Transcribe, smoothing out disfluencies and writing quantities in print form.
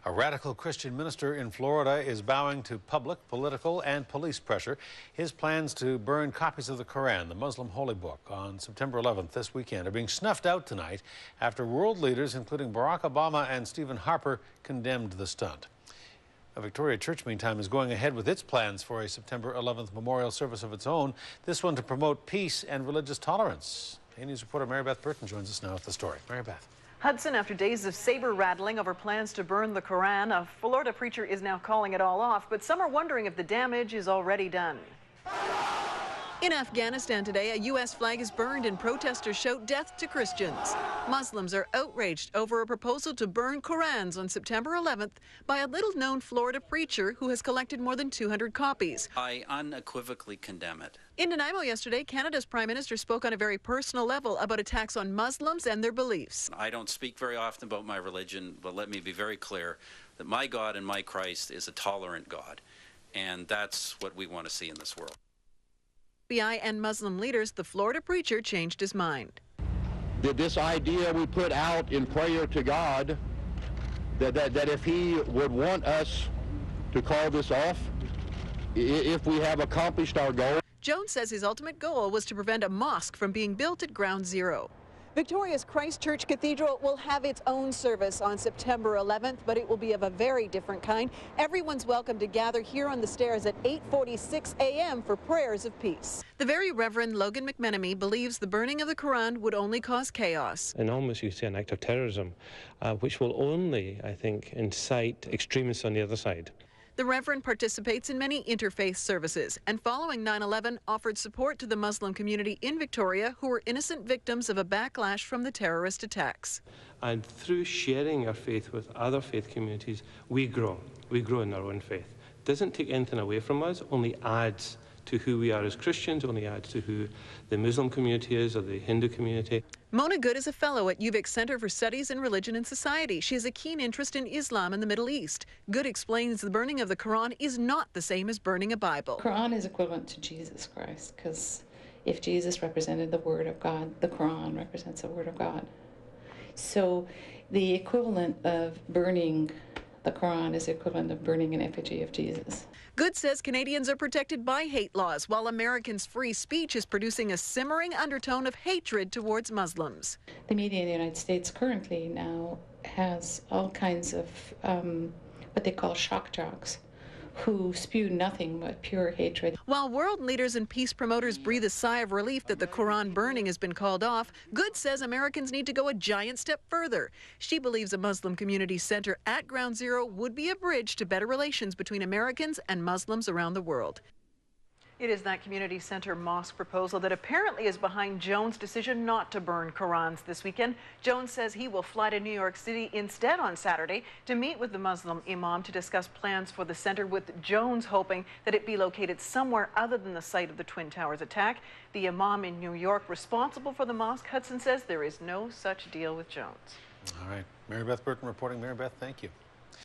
A radical Christian minister in Florida is bowing to public, political, and police pressure. His plans to burn copies of the Qu'ran, the Muslim holy book, on September 11th this weekend are being snuffed out tonight after world leaders, including Barack Obama and Stephen Harper, condemned the stunt. A Victoria Church, meantime, is going ahead with its plans for a September 11th memorial service of its own, this one to promote peace and religious tolerance. A News reporter Mary Beth Burton joins us now with the story. Mary Beth. Hudson, after days of saber rattling over plans to burn the Qu'ran, a Florida preacher is now calling it all off, but some are wondering if the damage is already done. In Afghanistan today, a U.S. flag is burned and protesters shout death to Christians. Muslims are outraged over a proposal to burn Qu'rans on September 11th by a little-known Florida preacher who has collected more than 200 copies. I unequivocally condemn it. In Nanaimo yesterday, Canada's Prime Minister spoke on a very personal level about attacks on Muslims and their beliefs. I don't speak very often about my religion, but let me be very clear that my God and my Christ is a tolerant God, and that's what we want to see in this world. FBI and Muslim leaders, the Florida preacher changed his mind. This idea we put out in prayer to God, that if he would want us to call this off, if we have accomplished our goal. Jones says his ultimate goal was to prevent a mosque from being built at Ground Zero. Victoria's Christ Church Cathedral will have its own service on September 11th, but it will be of a very different kind. Everyone's welcome to gather here on the stairs at 8:46 a.m. for prayers of peace. The very Reverend Logan McMenemy believes the burning of the Qu'ran would only cause chaos. And almost, you say, an act of terrorism, which will only, I think, incite extremists on the other side. The Reverend participates in many interfaith services and following 9/11 offered support to the Muslim community in Victoria who were innocent victims of a backlash from the terrorist attacks. And through sharing our faith with other faith communities, we grow. We grow in our own faith. It doesn't take anything away from us, only adds to who we are as Christians, only adds to who the Muslim community is or the Hindu community. Mona Good is a fellow at UVic's Center for Studies in Religion and Society. She has a keen interest in Islam and the Middle East. Good explains the burning of the Qu'ran is not the same as burning a Bible. Quran is equivalent to Jesus Christ, because if Jesus represented the Word of God, the Quran represents the Word of God. So the equivalent of burning the Quran is the equivalent of burning an effigy of Jesus. Good says Canadians are protected by hate laws, while Americans' free speech is producing a simmering undertone of hatred towards Muslims. The media in the United States currently now has all kinds of what they call shock jocks, who spew nothing but pure hatred. While world leaders and peace promoters breathe a sigh of relief that the Qu'ran burning has been called off, Good says Americans need to go a giant step further. She believes a Muslim community center at Ground Zero would be a bridge to better relations between Americans and Muslims around the world. It is that community center mosque proposal that apparently is behind Jones' decision not to burn Qu'rans this weekend. Jones says he will fly to New York City instead on Saturday to meet with the Muslim imam to discuss plans for the center, with Jones hoping that it be located somewhere other than the site of the Twin Towers attack. The imam in New York responsible for the mosque, Hudson, says there is no such deal with Jones. All right. Mary Beth Burton reporting. Mary Beth, thank you.